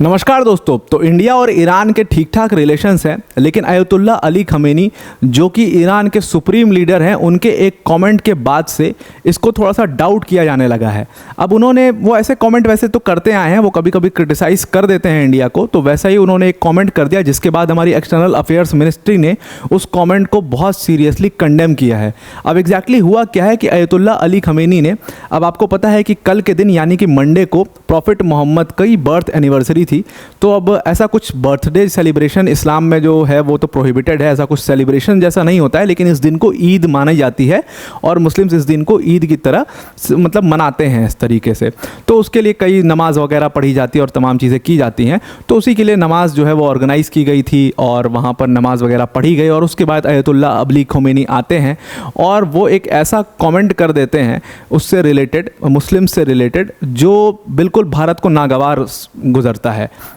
नमस्कार दोस्तों। तो इंडिया और ईरान के ठीक ठाक रिलेशंस हैं, लेकिन अयतुल्ला अली खमेनी जो कि ईरान के सुप्रीम लीडर हैं, उनके एक कमेंट के बाद से इसको थोड़ा सा डाउट किया जाने लगा है। अब उन्होंने वो ऐसे कमेंट वैसे तो करते आए हैं, वो कभी कभी क्रिटिसाइज कर देते हैं इंडिया को, तो वैसा ही उन्होंने एक कमेंट कर दिया, जिसके बाद हमारी एक्सटर्नल अफेयर्स मिनिस्ट्री ने उस कमेंट को बहुत सीरियसली कंडेम किया है। अब एग्जैक्टली हुआ क्या है कि अयतुल्ला अली खमेनी ने, अब आपको पता है कि कल के दिन यानी कि मंडे को प्रॉफिट मोहम्मद की बर्थ एनिवर्सरी थी, तो अब ऐसा कुछ बर्थडे सेलिब्रेशन इस्लाम में जो है वो तो प्रोहिबिटेड है, ऐसा कुछ सेलिब्रेशन जैसा नहीं होता है, लेकिन इस दिन को ईद मानी जाती है और मुस्लिम्स इस दिन को ईद की तरह मतलब मनाते हैं इस तरीके से। तो उसके लिए कई नमाज वगैरह पढ़ी जाती है और तमाम चीज़ें की जाती हैं, तो उसी के लिए नमाज जो है वो ऑर्गेनाइज़ की गई थी और वहाँ पर नमाज वगैरह पढ़ी गई और उसके बाद अयतुल्ला अली खमेनी आते हैं और वो एक ऐसा कमेंट कर देते हैं उससे रिलेटेड, मुस्लिम से रिलेटेड, जो बिल्कुल भारत को नागवार गुजरता है।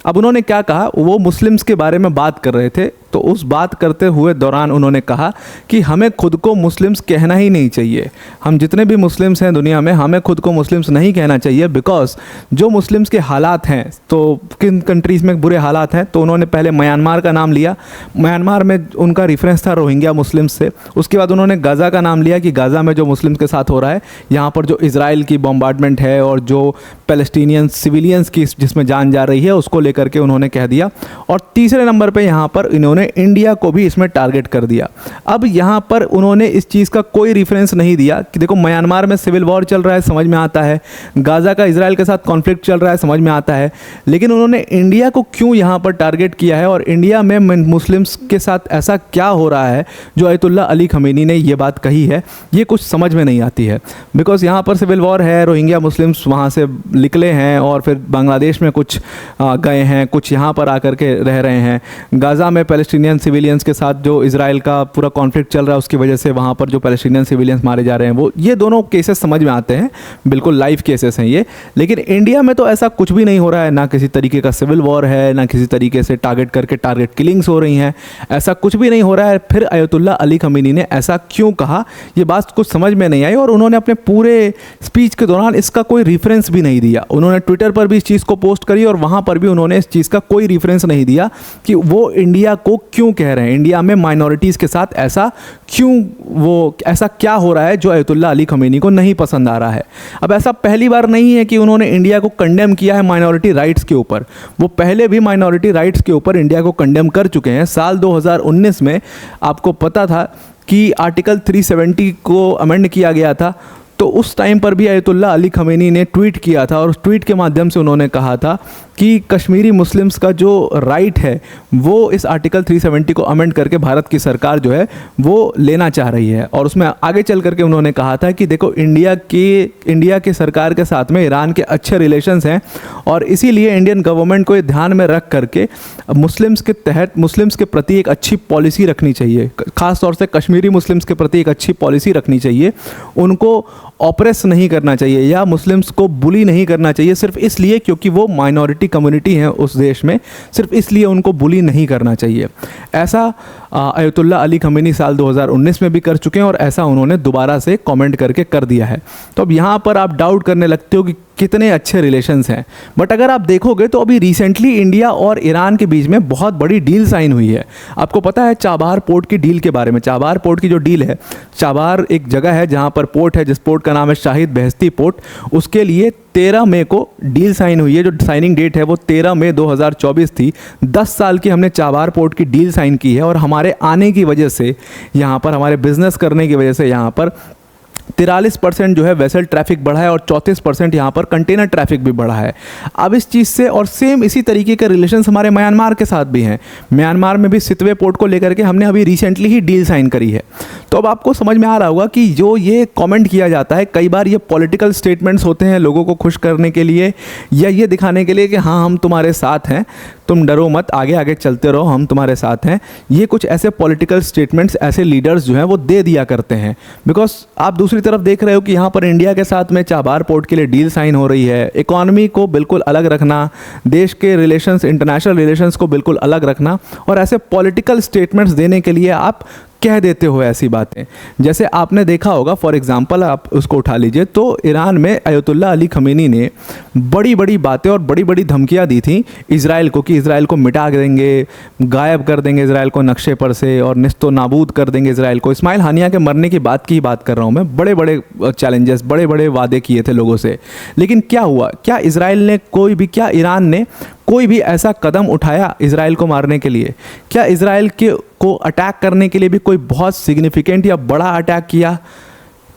अब उन्होंने क्या कहा, वो मुस्लिम्स के बारे में बात कर रहे थे, तो उस बात करते हुए दौरान उन्होंने कहा कि हमें खुद को मुस्लिम्स कहना ही नहीं चाहिए। हम जितने भी मुस्लिम्स हैं दुनिया में, हमें खुद को मुस्लिम्स नहीं कहना चाहिए, बिकॉज जो मुस्लिम्स के हालात हैं, तो किन कंट्रीज़ में बुरे हालात हैं, तो उन्होंने पहले म्यांमार का नाम लिया। म्यांमार में उनका रेफरेंस था रोहिंग्या मुस्लिम्स से। उसके बाद उन्होंने गाज़ा का नाम लिया कि गाज़ा में जो मुस्लिम्स के साथ हो रहा है, यहाँ पर जो इजराइल की बॉम्बार्डमेंट है और जो पैलेस्टीनियन सिविलियंस की जिसमें जान जा रही है, उसको लेकर के उन्होंने कह दिया। और तीसरे नंबर पे यहाँ पर इन्होंने इंडिया को भी इसमें टारगेट कर दिया। अब यहाँ पर उन्होंने इस चीज़ का कोई रेफरेंस नहीं दिया कि देखो म्यांमार में सिविल वॉर चल रहा है, समझ में आता है, गाज़ा का इजराइल के साथ कॉन्फ्लिक्ट चल रहा है, समझ में आता है, लेकिन उन्होंने इंडिया को क्यों यहाँ पर टारगेट किया है और इंडिया में मुस्लिम्स के साथ ऐसा क्या हो रहा है जो अयतुल्ला अली खमेनी ने ये बात कही है, ये कुछ समझ में नहीं आती है। बिकॉज यहाँ पर सिविल वॉर है, रोहिंग्या मुस्लिम्स वहाँ से निकले हैं और फिर बांग्लादेश में कुछ गए हैं, कुछ यहाँ पर आकर के रह रहे हैं। गाज़ा में पैलेस्टीनियन सिविलियंस के साथ जो इजराइल का पूरा कॉन्फ्लिक्ट चल रहा है, उसकी वजह से वहाँ पर जो पैलेस्टीनियन सिविलियंस मारे जा रहे हैं, वो ये दोनों केसेस समझ में आते हैं, बिल्कुल लाइव केसेस हैं ये। लेकिन इंडिया में तो ऐसा कुछ भी नहीं हो रहा है, ना किसी तरीके का सिविल वॉर है, ना किसी तरीके से टारगेट करके टारगेट किलिंग्स हो रही हैं, ऐसा कुछ भी नहीं हो रहा है। फिर अयतुल्ला अली खमेनी ने ऐसा क्यों कहा, ये बात कुछ समझ में नहीं आई और उन्होंने अपने पूरे स्पीच के दौरान इसका कोई रेफरेंस भी नहीं दिया। उन्होंने ट्विटर पर भी इस चीज़ को पोस्ट करी और वहाँ पर भी उन्होंने इस चीज़ का कोई रेफरेंस नहीं दिया कि वो इंडिया को क्यों कह रहे हैं, इंडिया में माइनॉरिटीज़ के साथ ऐसा क्यों, वो ऐसा क्या हो रहा है जो अयतुल्ला अली खमेनी को नहीं पसंद आ रहा है। अब ऐसा पहली बार नहीं है कि उन्होंने इंडिया को कंडेम किया है माइनॉरिटी राइट्स के ऊपर, वो पहले भी माइनॉरिटी राइट्स के ऊपर इंडिया को कंडेम कर चुके हैं। साल 2019 में आपको पता था कि आर्टिकल 370 को अमेंड किया गया था, तो उस टाइम पर भी अयतुल्ला अली खमेनी ने ट्वीट किया था और उस ट्वीट के माध्यम से उन्होंने कहा था कि कश्मीरी मुस्लिम्स का जो राइट है वो इस आर्टिकल 370 को अमेंड करके भारत की सरकार जो है वो लेना चाह रही है। और उसमें आगे चल करके उन्होंने कहा था कि देखो इंडिया के सरकार के साथ में ईरान के अच्छे रिलेशंस हैं और इसीलिए इंडियन गवर्नमेंट को ये ध्यान में रख करके मुस्लिम्स के तहत मुस्लिम्स के प्रति एक अच्छी पॉलिसी रखनी चाहिए, ख़ास तौर से कश्मीरी मुस्लिम्स के प्रति एक अच्छी पॉलिसी रखनी चाहिए। उनको ऑप्रेस नहीं करना चाहिए या मुस्लिम्स को बुली नहीं करना चाहिए सिर्फ इसलिए क्योंकि वो माइनॉरिटी कम्युनिटी है उस देश में, सिर्फ इसलिए उनको बुली नहीं करना चाहिए। ऐसा अयतुल्ला अली खमेनी साल 2019 में भी कर चुके हैं और ऐसा उन्होंने दोबारा से कमेंट करके कर दिया है। तो अब यहाँ पर आप डाउट करने लगते हो कि कितने अच्छे रिलेशंस हैं, बट अगर आप देखोगे तो अभी रिसेंटली इंडिया और ईरान के बीच में बहुत बड़ी डील साइन हुई है। आपको पता है चाबार पोर्ट की डील के बारे में। चाबार पोर्ट की जो डील है, चाबार एक जगह है जहाँ पर पोर्ट है, जिस पोर्ट का नाम है शाहिद बेहस्ती पोर्ट, उसके लिए 13 मई को डील साइन हुई है। जो साइनिंग डेट है वो 13 मई 2024 थी। 10 साल की हमने चाबार पोर्ट की डील साइन की है और हमारे आने की वजह से यहाँ पर, हमारे बिजनेस करने की वजह से यहाँ पर 43% जो है वेसल ट्रैफिक बढ़ा है और 34% यहाँ पर कंटेनर ट्रैफिक भी बढ़ा है। अब इस चीज़ से और सेम इसी तरीके के रिलेशंस हमारे म्यांमार के साथ भी हैं। म्यांमार में भी सितवे पोर्ट को लेकर के हमने अभी रिसेंटली ही डील साइन करी है। तो अब आपको समझ में आ रहा होगा कि जो ये कमेंट किया जाता है, कई बार ये पॉलिटिकल स्टेटमेंट्स होते हैं लोगों को खुश करने के लिए या ये दिखाने के लिए कि हाँ हम तुम्हारे साथ हैं, तुम डरो मत, आगे आगे चलते रहो, हम तुम्हारे साथ हैं। ये कुछ ऐसे पॉलिटिकल स्टेटमेंट्स ऐसे लीडर्स जो हैं वो दे दिया करते हैं। बिकॉज आप दूसरी तरफ देख रहे हो कि यहाँ पर इंडिया के साथ में चाबार पोर्ट के लिए डील साइन हो रही है। इकॉनमी को बिल्कुल अलग रखना, देश के रिलेशंस, इंटरनेशनल रिलेशंस को बिल्कुल अलग रखना और ऐसे पॉलिटिकल स्टेटमेंट्स देने के लिए आप कह देते हो ऐसी बातें। जैसे आपने देखा होगा, फॉर एग्जांपल आप उसको उठा लीजिए, तो ईरान में अयतुल्ला अली खमेनी ने बड़ी बड़ी बातें और बड़ी बड़ी धमकियां दी थी इजराइल को कि इजराइल को मिटा देंगे, गायब कर देंगे इजराइल को नक्शे पर से, और निस्तो नाबूद कर देंगे इजराइल को। इस्माइल हानिया के मरने की बात कर रहा हूँ मैं। बड़े बड़े चैलेंजेस, बड़े बड़े वादे किए थे लोगों से, लेकिन क्या हुआ? क्या इजराइल ने कोई भी, क्या ईरान ने कोई भी ऐसा कदम उठाया इजराइल को मारने के लिए? क्या इजराइल को अटैक करने के लिए भी कोई बहुत सिग्निफिकेंट या बड़ा अटैक किया?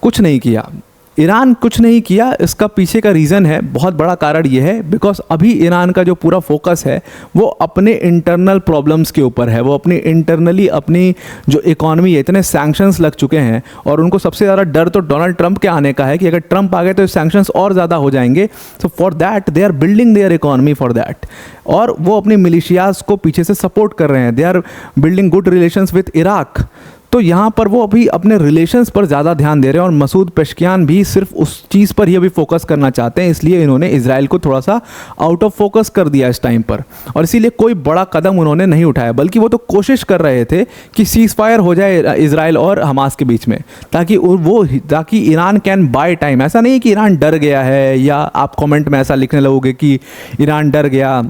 कुछ नहीं किया। ईरान कुछ नहीं किया। इसका पीछे का रीज़न है, बहुत बड़ा कारण ये है, बिकॉज अभी ईरान का जो पूरा फोकस है वो अपने इंटरनल प्रॉब्लम्स के ऊपर है। वो अपनी इंटरनली अपनी जो इकॉनमी है, इतने सैंक्शंस लग चुके हैं, और उनको सबसे ज़्यादा डर तो डोनाल्ड ट्रंप के आने का है कि अगर ट्रंप आ गए तो सैंक्शंस और ज़्यादा हो जाएंगे। So for that they are building their economy for that, और वो अपनी मिलिशियाज़ को पीछे से सपोर्ट कर रहे हैं। They are building good relations with Iraq. तो यहाँ पर वो अभी अपने रिलेशंस पर ज़्यादा ध्यान दे रहे हैं, और मसूद पेशकियान भी सिर्फ उस चीज़ पर ही अभी फोकस करना चाहते हैं। इसलिए इन्होंने इजराइल को थोड़ा सा आउट ऑफ फोकस कर दिया इस टाइम पर, और इसीलिए कोई बड़ा कदम उन्होंने नहीं उठाया, बल्कि वो तो कोशिश कर रहे थे कि सीज़ फायर हो जाए इजराइल और हमास के बीच में, ताकि ईरान कैन बाय टाइम। ऐसा नहीं है कि ईरान डर गया है, या आप कॉमेंट में ऐसा लिखने लगोगे कि ईरान डर गया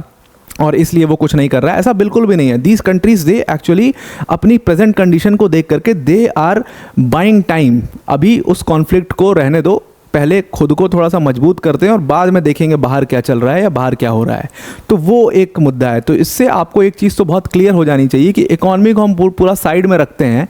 और इसलिए वो कुछ नहीं कर रहा है। ऐसा बिल्कुल भी नहीं है। दीज कंट्रीज दे एक्चुअली अपनी प्रेजेंट कंडीशन को देख करके दे आर बाइंग टाइम। अभी उस कॉन्फ्लिक्ट को रहने दो, पहले खुद को थोड़ा सा मजबूत करते हैं और बाद में देखेंगे बाहर क्या चल रहा है या बाहर क्या हो रहा है। तो वो एक मुद्दा है। तो इससे आपको एक चीज़ तो बहुत क्लियर हो जानी चाहिए कि इकॉनमी को हम पूरा साइड में रखते हैं।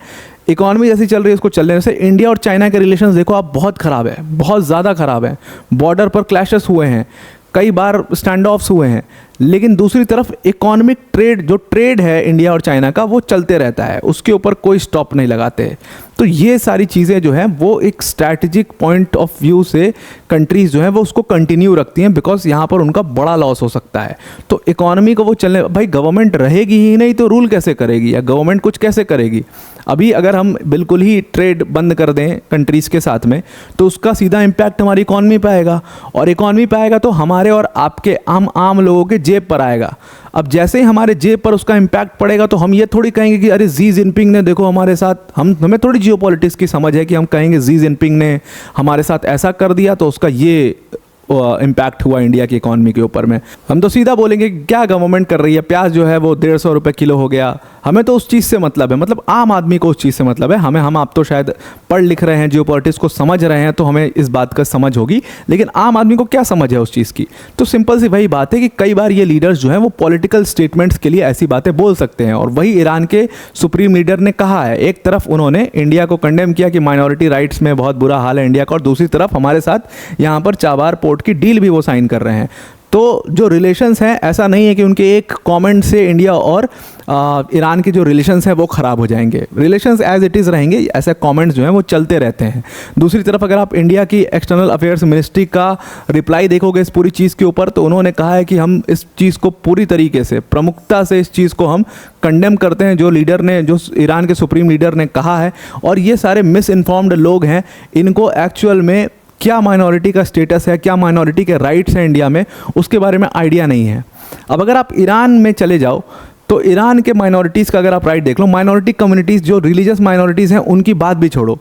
इकॉनमी जैसी चल रही है उसको चलने से, इंडिया और चाइना के रिलेशंस देखो आप, बहुत ख़राब है, बहुत ज़्यादा ख़राब है। बॉर्डर पर क्लैशेस हुए हैं, कई बार स्टैंड ऑफ्स हुए हैं, लेकिन दूसरी तरफ इकोनॉमिक ट्रेड, जो ट्रेड है इंडिया और चाइना का, वो चलते रहता है, उसके ऊपर कोई स्टॉप नहीं लगाते। तो ये सारी चीज़ें जो हैं वो एक स्ट्रैटेजिक पॉइंट ऑफ व्यू से कंट्रीज़ जो हैं वो उसको कंटिन्यू रखती हैं, बिकॉज यहाँ पर उनका बड़ा लॉस हो सकता है। तो इकोनॉमी को वो चलने, भाई गवर्नमेंट रहेगी ही नहीं तो रूल कैसे करेगी, या गवर्नमेंट कुछ कैसे करेगी? अभी अगर हम बिल्कुल ही ट्रेड बंद कर दें कंट्रीज़ के साथ में, तो उसका सीधा इम्पैक्ट हमारी इकॉनमी पे आएगा, और इकॉनमी पे आएगा तो हमारे और आपके आम लोगों के जेब पर आएगा। अब जैसे ही हमारे जेब पर उसका इम्पैक्ट पड़ेगा तो हम ये थोड़ी कहेंगे कि अरे जी जिनपिंग ने देखो हमारे साथ, हमें थोड़ी जियोपॉलिटिक्स की समझ है कि हम कहेंगे जी जिनपिंग ने हमारे साथ ऐसा कर दिया तो उसका ये इम्पैक्ट हुआ इंडिया की इकॉनमी के ऊपर में। हम तो सीधा बोलेंगे क्या गवर्नमेंट कर रही है, प्याज जो है वो 150 रुपये किलो हो गया, हमें तो उस चीज़ से मतलब है, मतलब आम आदमी को उस चीज़ से मतलब है। हम आप तो शायद पढ़ लिख रहे हैं, जियोपॉलिटिक्स को समझ रहे हैं, तो हमें इस बात का समझ होगी, लेकिन आम आदमी को क्या समझ है उस चीज़ की? तो सिंपल सी वही बात है कि कई बार ये लीडर्स जो हैं वो पॉलिटिकल स्टेटमेंट्स के लिए ऐसी बातें बोल सकते हैं, और वही ईरान के सुप्रीम लीडर ने कहा है। एक तरफ उन्होंने इंडिया को कंडेम किया कि माइनॉरिटी राइट्स में बहुत बुरा हाल है इंडिया का, और दूसरी तरफ हमारे साथ यहाँ पर चाबार पोर्ट की डील भी वो साइन कर रहे हैं। तो जो रिलेशंस हैं, ऐसा नहीं है कि उनके एक कमेंट से इंडिया और ईरान के जो रिलेशंस हैं वो ख़राब हो जाएंगे। रिलेशंस एज इट इज़ रहेंगे, ऐसे कमेंट्स जो हैं वो चलते रहते हैं। दूसरी तरफ अगर आप इंडिया की एक्सटर्नल अफेयर्स मिनिस्ट्री का रिप्लाई देखोगे इस पूरी चीज़ के ऊपर, तो उन्होंने कहा है कि हम इस चीज़ को पूरी तरीके से, प्रमुखता से इस चीज़ को हम कंडेम करते हैं, जो लीडर ने, जो ईरान के सुप्रीम लीडर ने कहा है। और ये सारे मिस इन्फॉर्म्ड लोग हैं, इनको एक्चुअल में क्या माइनॉरिटी का स्टेटस है, क्या माइनॉरिटी के राइट्स हैं इंडिया में, उसके बारे में आइडिया नहीं है। अब अगर आप ईरान में चले जाओ तो ईरान के माइनॉरिटीज़ का अगर आप राइट देख लो, माइनॉरिटी कम्युनिटीज़ जो रिलीजियस माइनॉरिटीज़ हैं उनकी बात भी छोड़ो,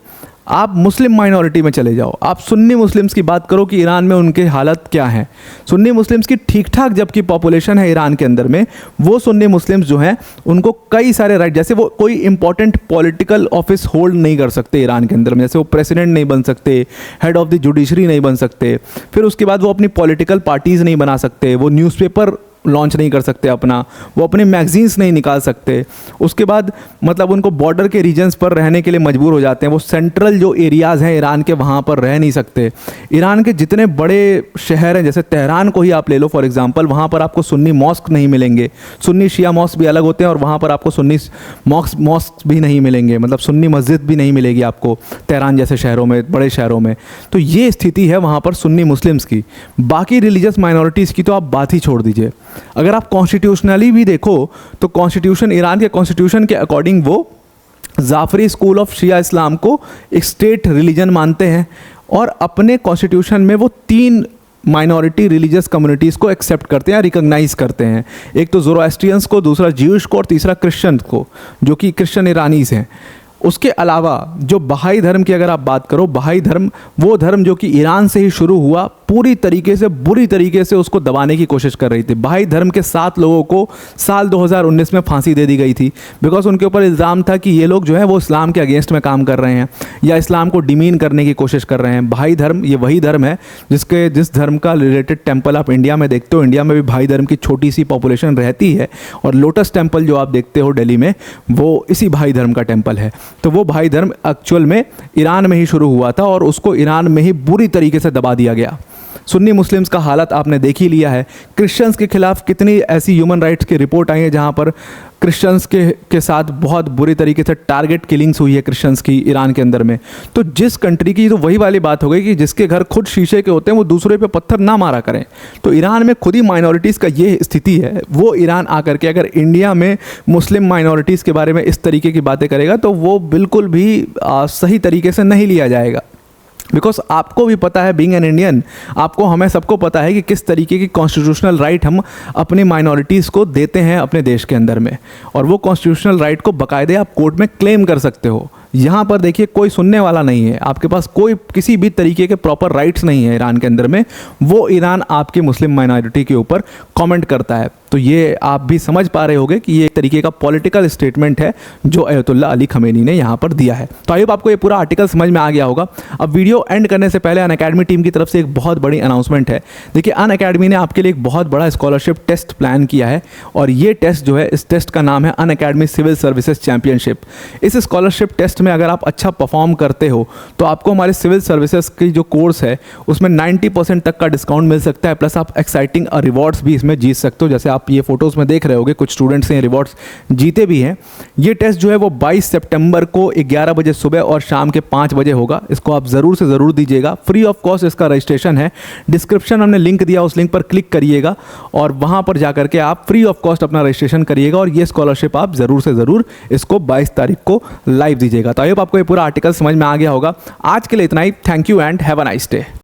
आप मुस्लिम माइनॉरिटी में चले जाओ, आप सुन्नी मुस्लिम्स की बात करो कि ईरान में उनकी हालत क्या है। सुन्नी मुस्लिम्स की ठीक ठाक जबकि पॉपुलेशन है ईरान के अंदर में, वो सुन्नी मुस्लिम्स जो हैं उनको कई सारे राइट, जैसे वो कोई इंपॉर्टेंट पॉलिटिकल ऑफिस होल्ड नहीं कर सकते ईरान के अंदर में, जैसे वो प्रेसिडेंट नहीं बन सकते, हेड ऑफ द जुडिशरी नहीं बन सकते, फिर उसके बाद वो अपनी पॉलिटिकल पार्टीज़ नहीं बना सकते, वो न्यूज़पेपर लॉन्च नहीं कर सकते अपना, वो अपने मैगजीन्स नहीं निकाल सकते। उसके बाद मतलब उनको बॉर्डर के रीजन्स पर रहने के लिए मजबूर हो जाते हैं, वो सेंट्रल जो एरियाज़ हैं ईरान के वहाँ पर रह नहीं सकते। ईरान के जितने बड़े शहर हैं, जैसे तेहरान को ही आप ले लो फॉर एग्जांपल, वहाँ पर आपको सुन्नी मॉस्क नहीं मिलेंगे। सुन्नी शिया मॉस्क भी अलग होते हैं, और वहाँ पर आपको सुन्नी मॉस्क भी नहीं मिलेंगे, मतलब सुन्नी मस्जिद भी नहीं मिलेगी आपको तेहरान जैसे शहरों में, बड़े शहरों में। तो ये स्थिति है वहाँ पर सुन्नी मुस्लिम्स की। बाकी रिलीजियस माइनॉरिटीज़ की तो आप बात ही छोड़ दीजिए। अगर आप कॉन्स्टिट्यूशनली भी देखो तो कॉन्स्टिट्यूशन, ईरान के कॉन्स्टिट्यूशन के अकॉर्डिंग वो जाफरी स्कूल ऑफ शिया इस्लाम को एक स्टेट रिलीजन मानते हैं, और अपने कॉन्स्टिट्यूशन में वो 3 माइनॉरिटी रिलीजियस कम्युनिटीज़ को एक्सेप्ट करते हैं, रिकॉग्नाइज करते हैं। एक तो ज़ोरोएस्ट्रियंस को, दूसरा ज्यूइश को, और तीसरा क्रिश्चियन को, जो कि क्रिश्चियन ईरानीज़ हैं। उसके अलावा जो बहाई धर्म की अगर आप बात करो, बहाई धर्म वो धर्म जो कि ईरान से ही शुरू हुआ, पूरी तरीके से बुरी तरीके से उसको दबाने की कोशिश कर रही थी। बहाई धर्म के 7 लोगों को साल 2019 में फांसी दे दी गई थी, बिकॉज उनके ऊपर इल्ज़ाम था कि ये लोग जो है वो इस्लाम के अगेंस्ट में काम कर रहे हैं या इस्लाम को डिमीन करने की कोशिश कर रहे हैं। बहाई धर्म ये वही धर्म है जिस धर्म का रिलेटेड टेम्पल आप इंडिया में देखते हो, इंडिया में भी बहाई धर्म की छोटी सी पॉपुलेशन रहती है, और लोटस टेम्पल जो आप देखते हो दिल्ली में वो इसी बहाई धर्म का टेम्पल है। तो वो बहाई धर्म एक्चुअल में ईरान में ही शुरू हुआ था और उसको ईरान में ही बुरी तरीके से दबा दिया गया। सुन्नी मुस्लिम्स का हालत आपने देख ही लिया है। क्रिश्चियंस के खिलाफ कितनी ऐसी ह्यूमन राइट्स की रिपोर्ट आई है जहाँ पर क्रिश्चियंस के साथ बहुत बुरी तरीके से टारगेट किलिंग्स हुई है क्रिश्चियंस की ईरान के अंदर में। तो जिस कंट्री की, तो वही वाली बात हो गई कि जिसके घर खुद शीशे के होते हैं वो दूसरे पे पत्थर ना मारा करें। तो ईरान में खुद ही माइनॉरिटीज़ का ये स्थिति है। वो ईरान आकर के अगर इंडिया में मुस्लिम माइनॉरिटीज़ के बारे में इस तरीके की बातें करेगा तो वो बिल्कुल भी सही तरीके से नहीं लिया जाएगा। बिकॉज आपको भी पता है, बीइंग एन इंडियन, आपको, हमें सबको पता है कि किस तरीके की कॉन्स्टिट्यूशनल राइट हम अपनी माइनॉरिटीज़ को देते हैं अपने देश के अंदर में, और वो कॉन्स्टिट्यूशनल राइट को बाकायदे आप कोर्ट में क्लेम कर सकते हो। यहाँ पर देखिए कोई सुनने वाला नहीं है, आपके पास कोई किसी भी तरीके के प्रॉपर राइट्स नहीं है ईरान के अंदर में। वो ईरान आपकी मुस्लिम माइनॉरिटी के ऊपर कमेंट करता है। तो ये आप भी समझ पा रहे होंगे कि ये एक तरीके का पॉलिटिकल स्टेटमेंट है जो अयतुल्ला अली खमेनी ने यहाँ पर दिया है। तो आई होप आपको ये पूरा आर्टिकल समझ में आ गया होगा। अब वीडियो एंड करने से पहले अनअकैडमी टीम की तरफ से एक बहुत बड़ी अनाउंसमेंट है। देखिए, अनअकैडमी ने आपके लिए एक बहुत बड़ा स्कॉलरशिप टेस्ट प्लान किया है, और ये टेस्ट जो है, इस टेस्ट का नाम है अनअकैडमी सिविल सर्विसेज चैंपियनशिप। इस स्कॉलरशिप टेस्ट में अगर आप अच्छा परफॉर्म करते हो तो आपको हमारे सिविल सर्विसेज की जो कोर्स है उसमें 90% तक का डिस्काउंट मिल सकता है, प्लस आप एक्साइटिंग रिवॉर्ड्स भी इसमें जीत सकते हो। जैसे आप ये फोटोज़ में देख रहे होगे, कुछ स्टूडेंट्स ने रिवॉर्ड्स जीते भी हैं। ये टेस्ट जो है वो 22 सितंबर को 11 बजे सुबह और शाम के 5 बजे होगा। इसको आप ज़रूर से ज़रूर दीजिएगा। फ्री ऑफ कॉस्ट इसका रजिस्ट्रेशन है। डिस्क्रिप्शन हमने लिंक दिया, उस लिंक पर क्लिक करिएगा और वहाँ पर जाकर के आप फ्री ऑफ कॉस्ट अपना रजिस्ट्रेशन करिएगा, और ये स्कॉलरशिप आप ज़रूर से ज़रूर इसको 22 तारीख को लाइव दीजिएगा। तो आई होप आपको ये पूरा आर्टिकल समझ में आ गया होगा। आज के लिए इतना ही। Thank you and have a nice day.